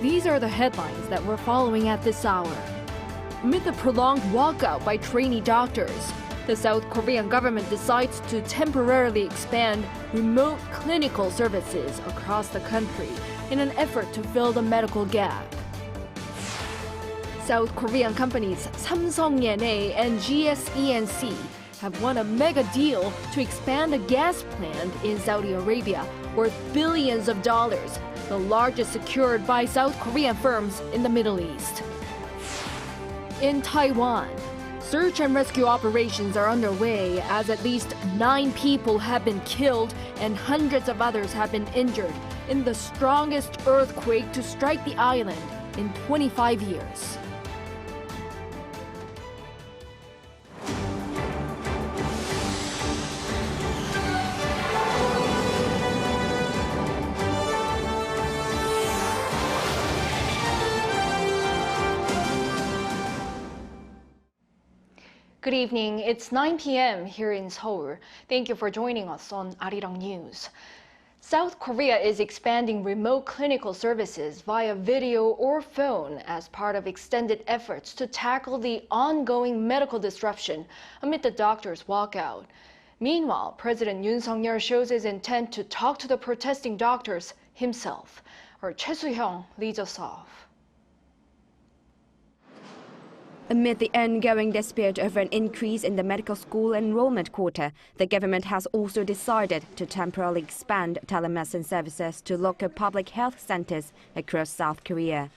These are the headlines that we're following at this hour. Amid the prolonged walkout by trainee doctors, the South Korean government decides to temporarily expand remote clinical services across the country in an effort to fill the medical gap. South Korean companies Samsung E&A and GSENC have won a mega deal to expand a gas plant in Saudi Arabia worth billions of dollars, the largest secured by South Korean firms in the Middle East. In Taiwan, search and rescue operations are underway as at least 9 people have been killed and hundreds of others have been injured in the strongest earthquake to strike the island in 25 years. Good evening. It's 9 p.m. here in Seoul. Thank you for joining us on Arirang News. South Korea is expanding remote clinical services via video or phone as part of extended efforts to tackle the ongoing medical disruption amid the doctors' walkout. Meanwhile, President Yoon shows his intent to talk to the protesting doctors himself. Our Choi Soo-hyung leads us off. Amid the ongoing dispute over an increase in the medical school enrollment quota, the government has also decided to temporarily expand telemedicine services to local public health centers across South Korea.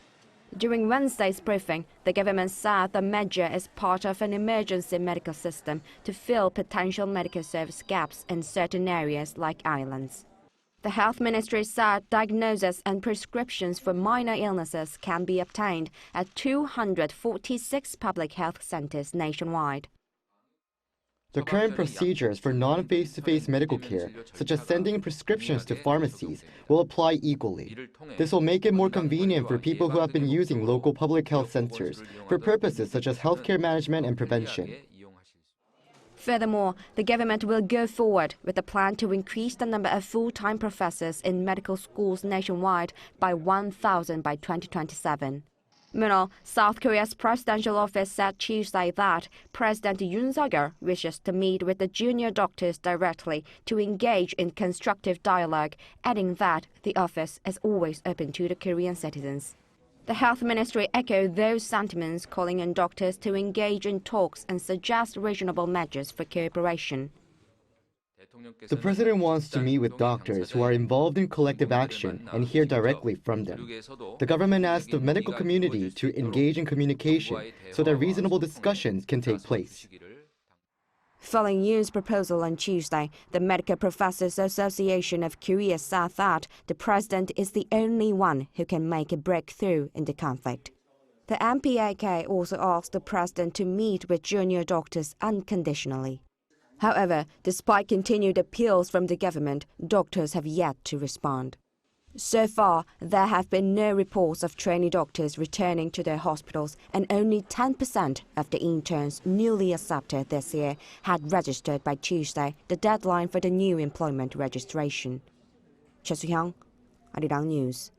During Wednesday's briefing, the government said the measure is part of an emergency medical system to fill potential medical service gaps in certain areas like islands. The health ministry said diagnoses and prescriptions for minor illnesses can be obtained at 246 public health centers nationwide. The current procedures for non-face-to-face medical care, such as sending prescriptions to pharmacies, will apply equally. This will make it more convenient for people who have been using local public health centers for purposes such as healthcare management and prevention. Furthermore, the government will go forward with a plan to increase the number of full-time professors in medical schools nationwide by 1,000 by 2027. Meanwhile, South Korea's presidential office said Tuesday that President Yoon wishes to meet with the junior doctors directly to engage in constructive dialogue, adding that the office is always open to the Korean citizens. The health ministry echoed those sentiments, calling on doctors to engage in talks and suggest reasonable measures for cooperation. The president wants to meet with doctors who are involved in collective action and hear directly from them. The government asked the medical community to engage in communication so that reasonable discussions can take place. Following Yoon's proposal on Tuesday, the Medical Professors Association of Korea said that the president is the only one who can make a breakthrough in the conflict. The MPAK also asked the president to meet with junior doctors unconditionally. However, despite continued appeals from the government, doctors have yet to respond. So far, there have been no reports of trainee doctors returning to their hospitals, and only 10% of the interns newly accepted this year had registered by Tuesday, the deadline for the new employment registration. Choi Soo-hyung, Arirang News.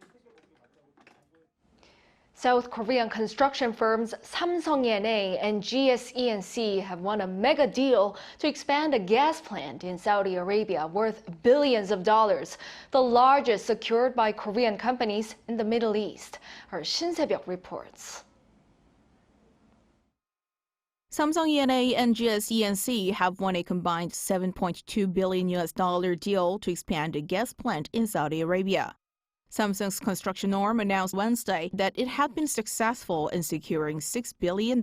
South Korean construction firms Samsung E&A and GSENC have won a mega deal to expand a gas plant in Saudi Arabia worth billions of dollars, the largest secured by Korean companies in the Middle East. Our Shin Se-byuk reports. Samsung E&A and GSENC have won a combined $7.2 billion deal to expand a gas plant in Saudi Arabia. Samsung's construction arm announced Wednesday that it had been successful in securing $6 billion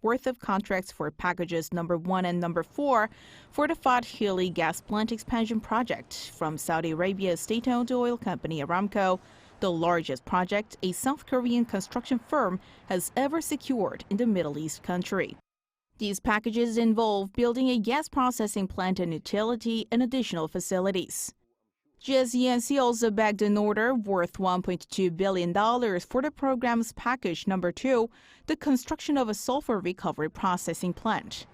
worth of contracts for packages number 1 and number 4 for the Fat Hilli gas plant expansion project from Saudi Arabia's state-owned oil company Aramco, the largest project a South Korean construction firm has ever secured in the Middle East country. These packages involve building a gas processing plant and utility and additional facilities. GSENC also bagged an order worth $1.2 billion for the program's package number 2, the construction of a sulfur recovery processing plant.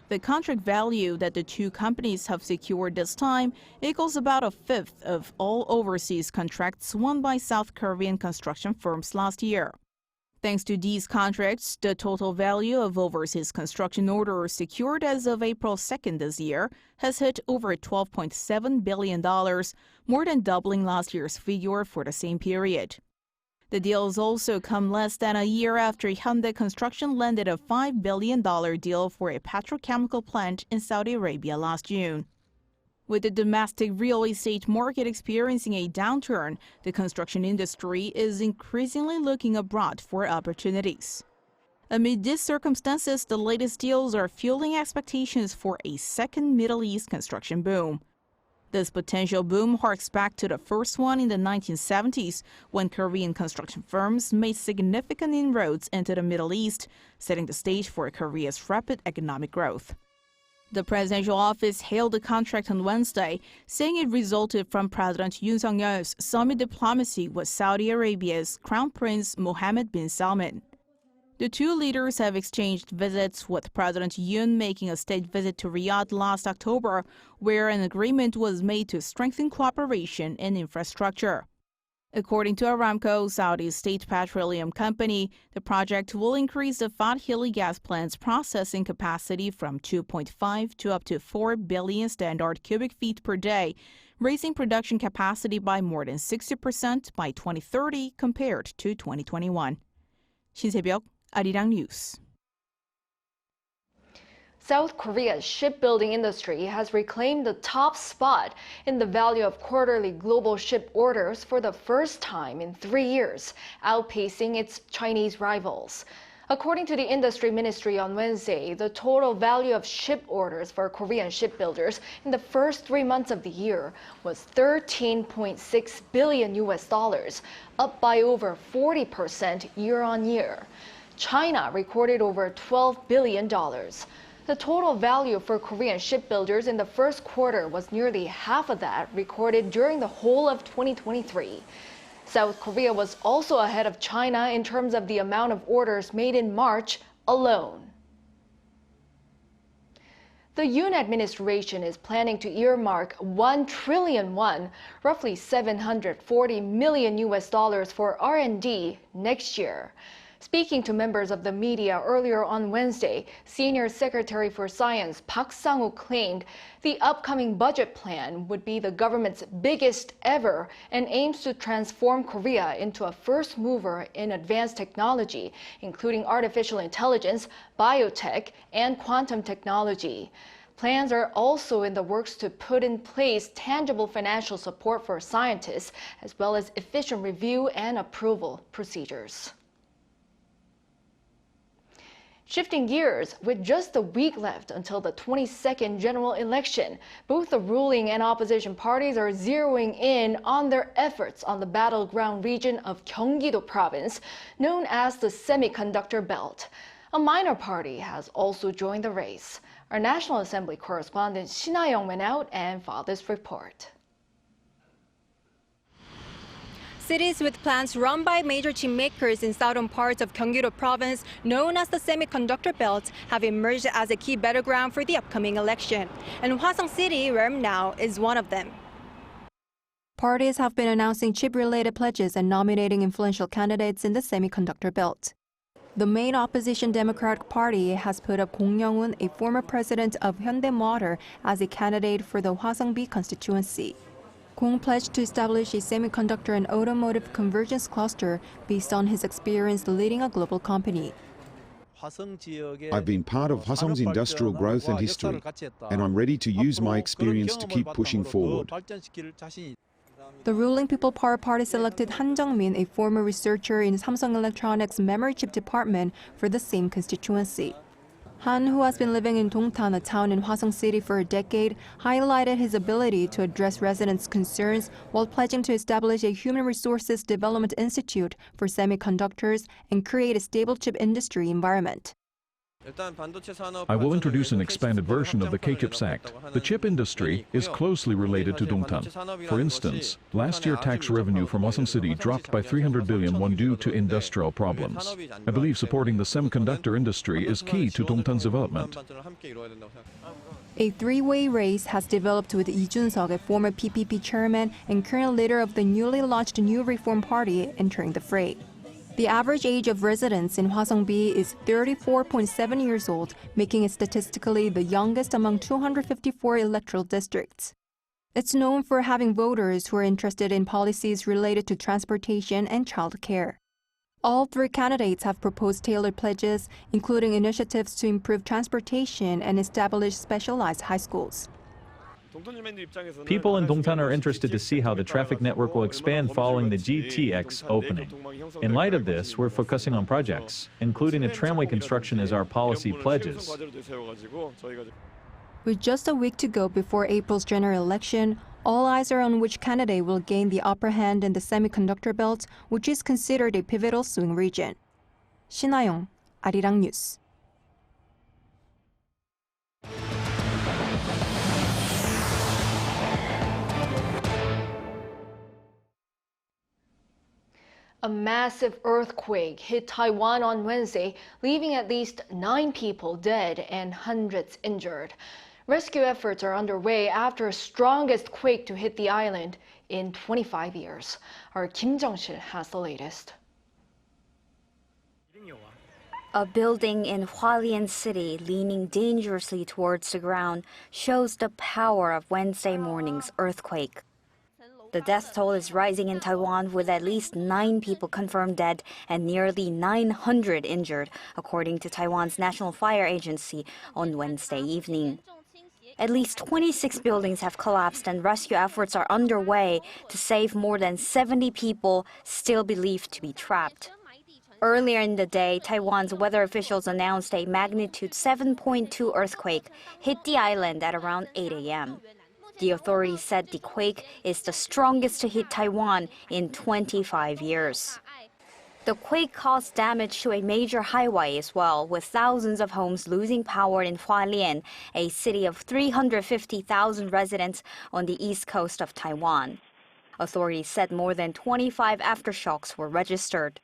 The contract value that the two companies have secured this time equals about a fifth of all overseas contracts won by South Korean construction firms last year. Thanks to these contracts, the total value of overseas construction orders secured as of April 2nd this year has hit over $12.7 billion, more than doubling last year's figure for the same period. The deals also come less than a year after Hyundai Construction landed a $5 billion deal for a petrochemical plant in Saudi Arabia last June. With the domestic real estate market experiencing a downturn, the construction industry is increasingly looking abroad for opportunities. Amid these circumstances, the latest deals are fueling expectations for a second Middle East construction boom. This potential boom harks back to the first one in the 1970s, when Korean construction firms made significant inroads into the Middle East, setting the stage for Korea's rapid economic growth. The presidential office hailed the contract on Wednesday, saying it resulted from President Yoon's summit diplomacy with Saudi Arabia's Crown Prince Mohammed bin Salman. The two leaders have exchanged visits, with President Yoon making a state visit to Riyadh last October, where an agreement was made to strengthen cooperation in infrastructure. According to Aramco, Saudi's state petroleum company, the project will increase the Fat Hilli gas plant's processing capacity from 2.5 to up to 4 billion standard cubic feet per day, raising production capacity by more than 60% by 2030 compared to 2021. 신세벽, Arirang News. South Korea's shipbuilding industry has reclaimed the top spot in the value of quarterly global ship orders for the first time in 3 years, outpacing its Chinese rivals. According to the industry ministry on Wednesday, the total value of ship orders for Korean shipbuilders in the first 3 months of the year was $13.6 billion, up by over 40% year on year. China recorded over $12 billion. The total value for Korean shipbuilders in the first quarter was nearly half of that recorded during the whole of 2023. South Korea was also ahead of China in terms of the amount of orders made in March alone. The Yoon administration is planning to earmark 1 trillion won, roughly $740 million for R&D next year. Speaking to members of the media earlier on Wednesday, Senior Secretary for Science Park Sang-woo claimed the upcoming budget plan would be the government's biggest ever and aims to transform Korea into a first mover in advanced technology, including artificial intelligence, biotech, and quantum technology. Plans are also in the works to put in place tangible financial support for scientists, as well as efficient review and approval procedures. Shifting gears, with just a week left until the 22nd general election, both the ruling and opposition parties are zeroing in on their efforts on the battleground region of Gyeonggi-do Province, known as the Semiconductor Belt. A minor party has also joined the race. Our National Assembly correspondent Shin Ha-young went out and filed this report. Cities with plants run by major chip makers in southern parts of Gyeonggi-do Province, known as the Semiconductor Belt, have emerged as a key battleground for the upcoming election. And Hwasong City, where I'm now, is one of them. Parties have been announcing chip-related pledges and nominating influential candidates in the Semiconductor Belt. The main opposition Democratic Party has put up Kong Young-woon, a former president of Hyundai Motor, as a candidate for the Hwasong-B constituency. Kong pledged to establish a semiconductor and automotive convergence cluster based on his experience leading a global company. I've been part of Hwasong's industrial growth and history, and I'm ready to use my experience to keep pushing forward. The ruling People Power Party selected Han Jung-min, a former researcher in Samsung Electronics' memory chip department, for the same constituency. Han, who has been living in Dongtan, a town in Hwasong City, for a decade, highlighted his ability to address residents' concerns while pledging to establish a Human Resources Development Institute for semiconductors and create a stable chip industry environment. I will introduce an expanded version of the K-CHIPS Act. The chip industry is closely related to Dongtan. For instance, last year tax revenue from Hwasong City dropped by 300 billion won due to industrial problems. I believe supporting the semiconductor industry is key to Dongtan's development. A three-way race has developed with Lee Jun-seok, a former PPP chairman and current leader of the newly launched New Reform Party, entering the fray. The average age of residents in Hwasong-bi is 34.7 years old, making it statistically the youngest among 254 electoral districts. It's known for having voters who are interested in policies related to transportation and child care. All three candidates have proposed tailored pledges, including initiatives to improve transportation and establish specialized high schools. People in Dongtan are interested to see how the traffic network will expand following the GTX opening. In light of this, we're focusing on projects, including a tramway construction as our policy pledges. With just a week to go before April's general election, all eyes are on which candidate will gain the upper hand in the semiconductor belt, which is considered a pivotal swing region. 신하영, Arirang News. A massive earthquake hit Taiwan on Wednesday, leaving at least 9 people dead and hundreds injured. Rescue efforts are underway after the strongest quake to hit the island in 25 years. Our Kim Jung-sil has the latest. A building in Hualien City leaning dangerously towards the ground shows the power of Wednesday morning's earthquake. The death toll is rising in Taiwan with at least 9 people confirmed dead and nearly 900 injured, according to Taiwan's National Fire Agency on Wednesday evening. At least 26 buildings have collapsed and rescue efforts are underway to save more than 70 people still believed to be trapped. Earlier in the day, Taiwan's weather officials announced a magnitude 7.2 earthquake hit the island at around 8 a.m. The authorities said the quake is the strongest to hit Taiwan in 25 years. The quake caused damage to a major highway as well, with thousands of homes losing power in Hualien, a city of 350,000 residents on the east coast of Taiwan. Authorities said more than 25 aftershocks were registered.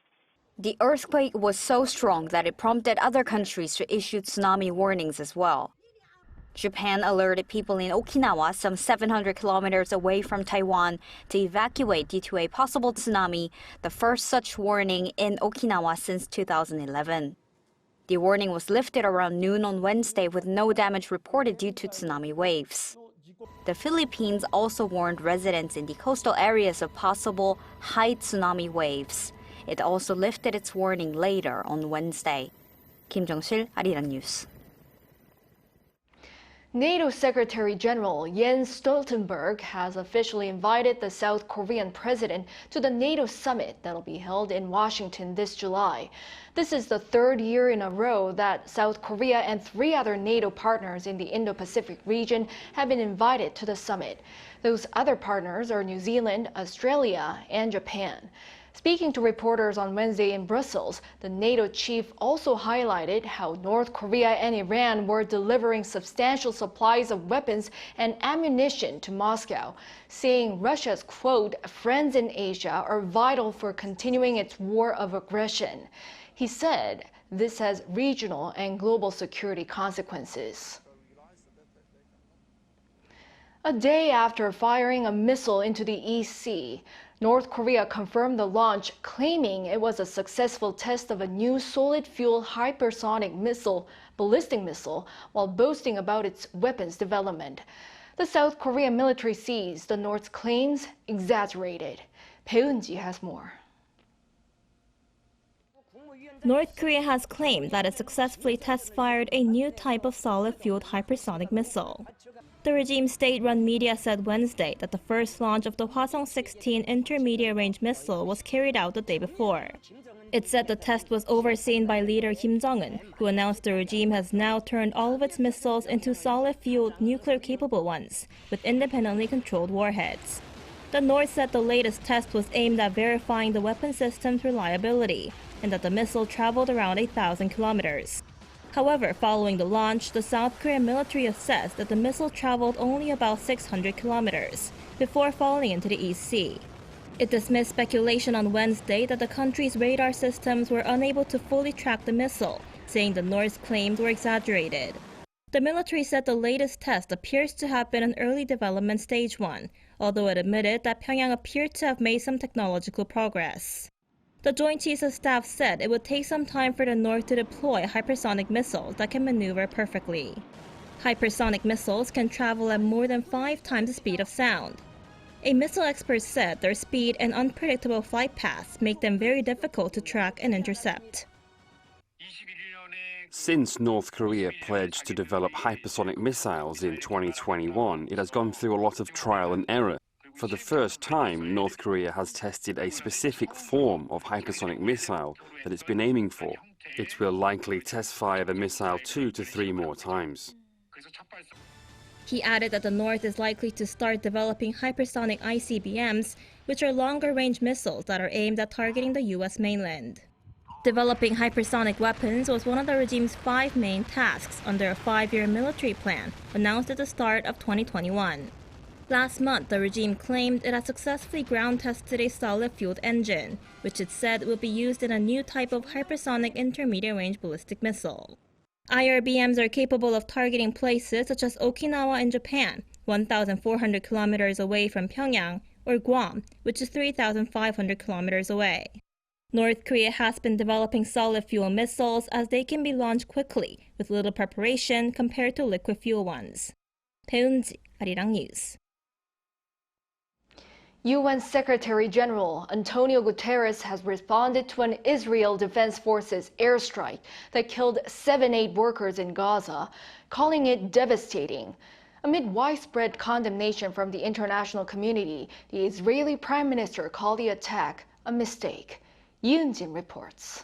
The earthquake was so strong that it prompted other countries to issue tsunami warnings as well. Japan alerted people in Okinawa, some 700 kilometers away from Taiwan, to evacuate due to a possible tsunami, the first such warning in Okinawa since 2011. The warning was lifted around noon on Wednesday with no damage reported due to tsunami waves. The Philippines also warned residents in the coastal areas of possible high tsunami waves. It also lifted its warning later on Wednesday. Kim Jung-sil, Arirang News. NATO Secretary General Jens Stoltenberg has officially invited the South Korean president to the NATO summit that'll be held in Washington this July. This is the 3rd year in a row that South Korea and 3 other NATO partners in the Indo-Pacific region have been invited to the summit. Those other partners are New Zealand, Australia, and Japan. Speaking to reporters on Wednesday in Brussels, the NATO chief also highlighted how North Korea and Iran were delivering substantial supplies of weapons and ammunition to Moscow, saying Russia's, quote, friends in Asia are vital for continuing its war of aggression. He said this has regional and global security consequences. A day after firing a missile into the East Sea, North Korea confirmed the launch, claiming it was a successful test of a new solid-fuel hypersonic missile, ballistic missile, while boasting about its weapons development. The South Korean military sees the North's claims exaggerated. Bae Eun-ji has more. North Korea has claimed that it successfully test-fired a new type of solid-fueled hypersonic missile. The regime state-run media said Wednesday that the first launch of the Hwasong-16 intermediate-range missile was carried out the day before. It said the test was overseen by leader Kim Jong-un, who announced the regime has now turned all of its missiles into solid-fueled nuclear-capable ones, with independently controlled warheads. The North said the latest test was aimed at verifying the weapon system's reliability, and that the missile traveled around 1,000 kilometers. However, following the launch, the South Korean military assessed that the missile traveled only about 600 kilometers before falling into the East Sea. It dismissed speculation on Wednesday that the country's radar systems were unable to fully track the missile, saying the North's claims were exaggerated. The military said the latest test appears to have been an early development stage 1, although it admitted that Pyongyang appeared to have made some technological progress. The Joint Chiefs of Staff said it would take some time for the North to deploy hypersonic missiles that can maneuver perfectly. Hypersonic missiles can travel at more than 5 times the speed of sound. A missile expert said their speed and unpredictable flight paths make them very difficult to track and intercept. Since North Korea pledged to develop hypersonic missiles in 2021, it has gone through a lot of trial and error. For the first time, North Korea has tested a specific form of hypersonic missile that it's been aiming for. It will likely test fire the missile 2 to 3 more times. He added that the North is likely to start developing hypersonic ICBMs, which are longer-range missiles that are aimed at targeting the U.S. mainland. Developing hypersonic weapons was one of the regime's 5 main tasks under a 5-year military plan announced at the start of 2021. Last month, the regime claimed it had successfully ground-tested a solid-fueled engine, which it said would be used in a new type of hypersonic intermediate-range ballistic missile. IRBMs are capable of targeting places such as Okinawa in Japan, 1,400 kilometers away from Pyongyang, or Guam, which is 3,500 kilometers away. North Korea has been developing solid-fuel missiles as they can be launched quickly, with little preparation compared to liquid-fuel ones. 배은지, Arirang News. UN Secretary General Antonio Guterres has responded to an Israel Defense Forces airstrike that killed 7 aid workers in Gaza, calling it devastating. Amid widespread condemnation from the international community, the Israeli Prime Minister called the attack a mistake. Yoon reports.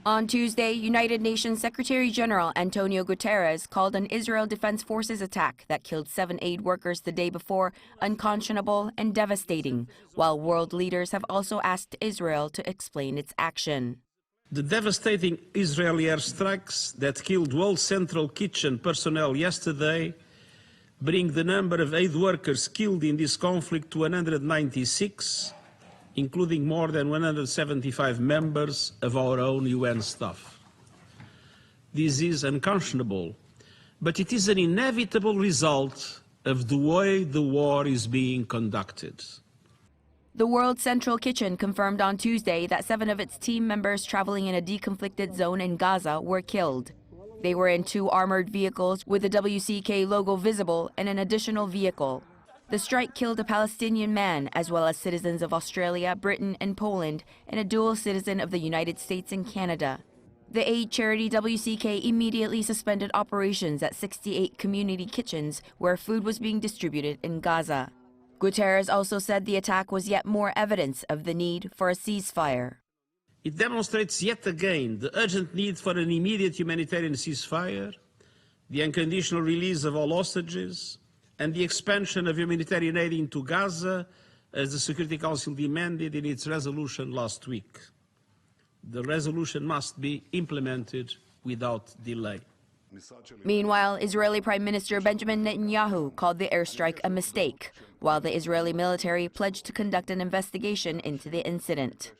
On Tuesday, United Nations Secretary-General Antonio Guterres called an Israel Defense Forces attack that killed 7 aid workers the day before unconscionable and devastating, while world leaders have also asked Israel to explain its action. The devastating Israeli airstrikes that killed World Central Kitchen personnel yesterday bring the number of aid workers killed in this conflict to 196, including more than 175 members of our own UN staff. This is unconscionable, but it is an inevitable result of the way the war is being conducted. The World Central Kitchen confirmed on Tuesday that 7 of its team members traveling in a deconflicted zone in Gaza were killed. They were in 2 armored vehicles with the WCK logo visible and an additional vehicle. The strike killed a Palestinian man, as well as citizens of Australia, Britain, and Poland, and a dual citizen of the United States and Canada. The aid charity WCK immediately suspended operations at 68 community kitchens where food was being distributed in Gaza. Guterres also said the attack was yet more evidence of the need for a ceasefire. It demonstrates yet again the urgent need for an immediate humanitarian ceasefire, the unconditional release of all hostages, and the expansion of humanitarian aid into Gaza, as the Security Council demanded in its resolution last week. The resolution must be implemented without delay. Meanwhile, Israeli Prime Minister Benjamin Netanyahu called the airstrike a mistake, while the Israeli military pledged to conduct an investigation into the incident.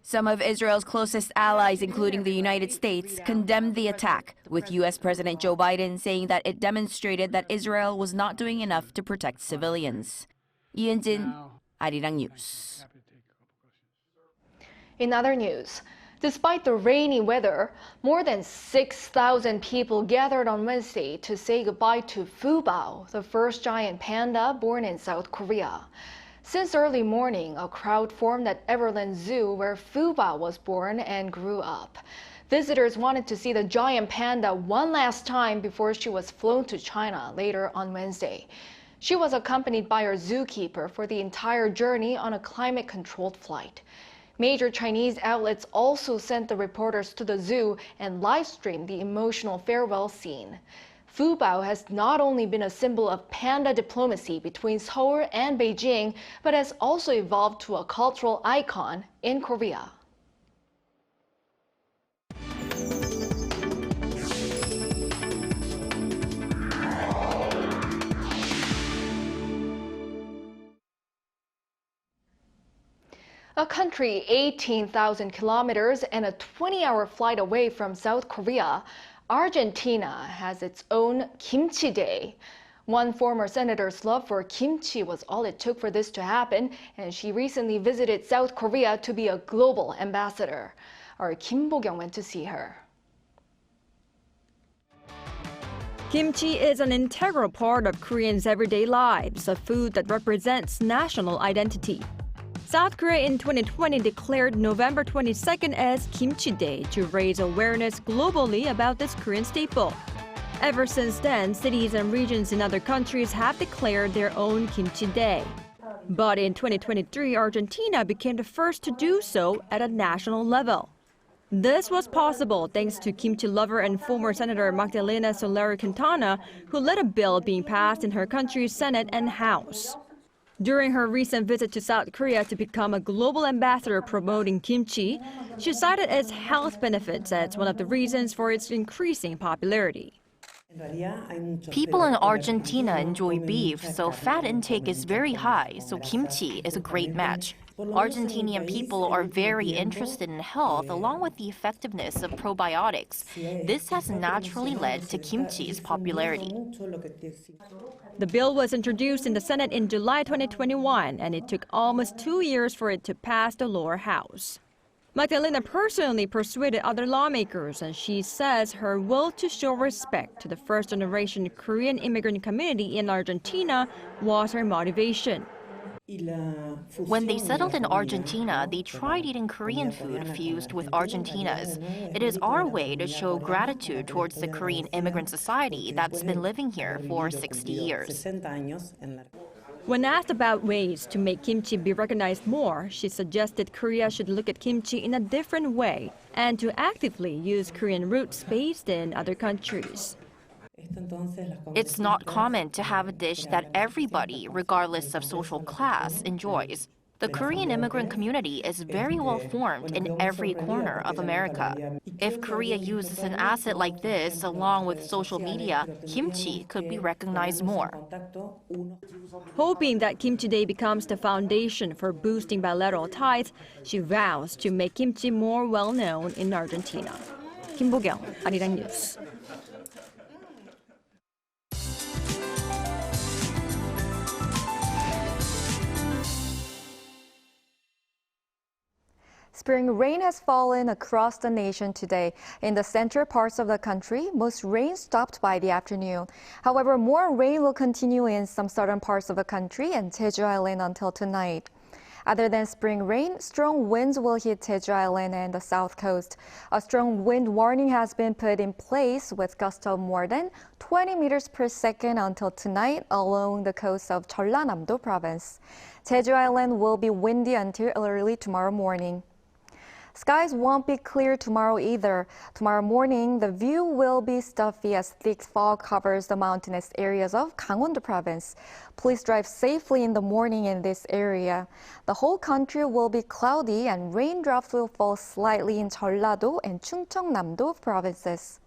Some of Israel's closest allies, including the United States, condemned the attack, with U.S. President Joe Biden saying that it demonstrated that Israel was not doing enough to protect civilians. Yoon, Arirang News. In other news, despite the rainy weather, more than 6,000 people gathered on Wednesday to say goodbye to Fu Bao, the first giant panda born in South Korea. Since early morning, a crowd formed at Everland Zoo where Fu Bao was born and grew up. Visitors wanted to see the giant panda one last time before she was flown to China later on Wednesday. She was accompanied by her zookeeper for the entire journey on a climate-controlled flight. Major Chinese outlets also sent the reporters to the zoo and live-streamed the emotional farewell scene. Fu Bao has not only been a symbol of panda diplomacy between Seoul and Beijing, but has also evolved to a cultural icon in Korea. A country 18,000 kilometers and a 20-hour flight away from South Korea, Argentina has its own Kimchi Day. One former senator's love for kimchi was all it took for this to happen, and she recently visited South Korea to be a global ambassador. Our Kim Bo-kyung went to see her. Kimchi is an integral part of Koreans' everyday lives, a food that represents national identity. South Korea in 2020 declared November 22nd as Kimchi Day to raise awareness globally about this Korean staple. Ever since then, cities and regions in other countries have declared their own Kimchi Day. But in 2023, Argentina became the first to do so at a national level. This was possible thanks to kimchi lover and former Senator Magdalena Solari Quintana, who led a bill being passed in her country's Senate and House. During her recent visit to South Korea to become a global ambassador promoting kimchi, she cited its health benefits as one of the reasons for its increasing popularity. People in Argentina enjoy beef, so fat intake is very high, so kimchi is a great match. Argentinian people are very interested in health along with the effectiveness of probiotics. This has naturally led to kimchi's popularity. The bill was introduced in the Senate in July 2021, and it took almost 2 years for it to pass the lower house. Magdalena personally persuaded other lawmakers, and she says her will to show respect to the first-generation Korean immigrant community in Argentina was her motivation. When they settled in Argentina, they tried eating Korean food fused with Argentina's. It is our way to show gratitude towards the Korean immigrant society that's been living here for 60 years. When asked about ways to make kimchi be recognized more, she suggested Korea should look at kimchi in a different way and to actively use Korean roots based in other countries. It's not common to have a dish that everybody, regardless of social class, enjoys. The Korean immigrant community is very well formed in every corner of America. If Korea uses an asset like this along with social media, kimchi could be recognized more. Hoping that Kimchi Day becomes the foundation for boosting bilateral ties, she vows to make kimchi more well-known in Argentina. Kim Bo-kyung, Arirang News. Spring rain has fallen across the nation today. In the central parts of the country, most rain stopped by the afternoon. However, more rain will continue in some southern parts of the country and Jeju Island until tonight. Other than spring rain, strong winds will hit Jeju Island and the south coast. A strong wind warning has been put in place with gusts of more than 20 meters per second until tonight along the coast of Jeollanam-do Province. Jeju Island will be windy until early tomorrow morning. Skies won't be clear tomorrow either. Tomorrow morning, the view will be stuffy as thick fog covers the mountainous areas of Gyeonggi-do Province. Please drive safely in the morning in this area. The whole country will be cloudy and raindrops will fall slightly in Jeollado and Chungnam-do provinces.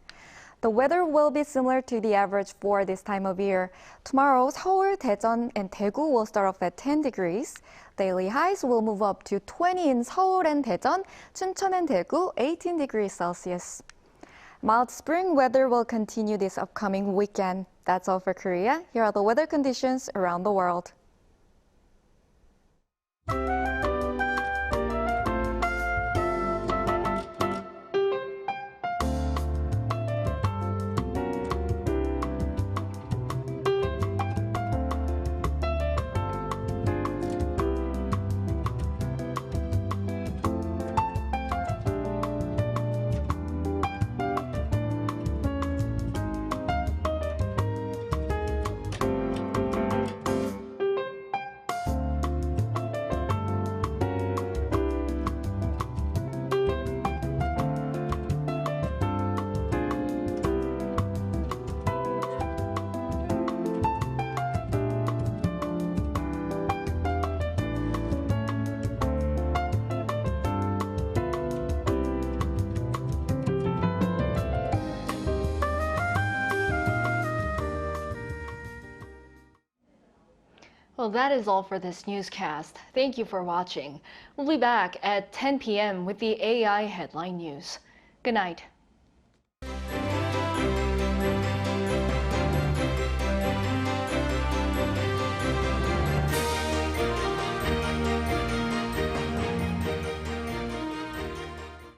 The weather will be similar to the average for this time of year. Tomorrow, Seoul, Daejeon, and Daegu will start off at 10 degrees. Daily highs will move up to 20 in Seoul and Daejeon, Chuncheon and Daegu, 18 degrees Celsius. Mild spring weather will continue this upcoming weekend. That's all for Korea. Here are the weather conditions around the world. Well, that is all for this newscast. Thank you for watching. We'll be back at 10 p.m. with the AI headline news. Good night.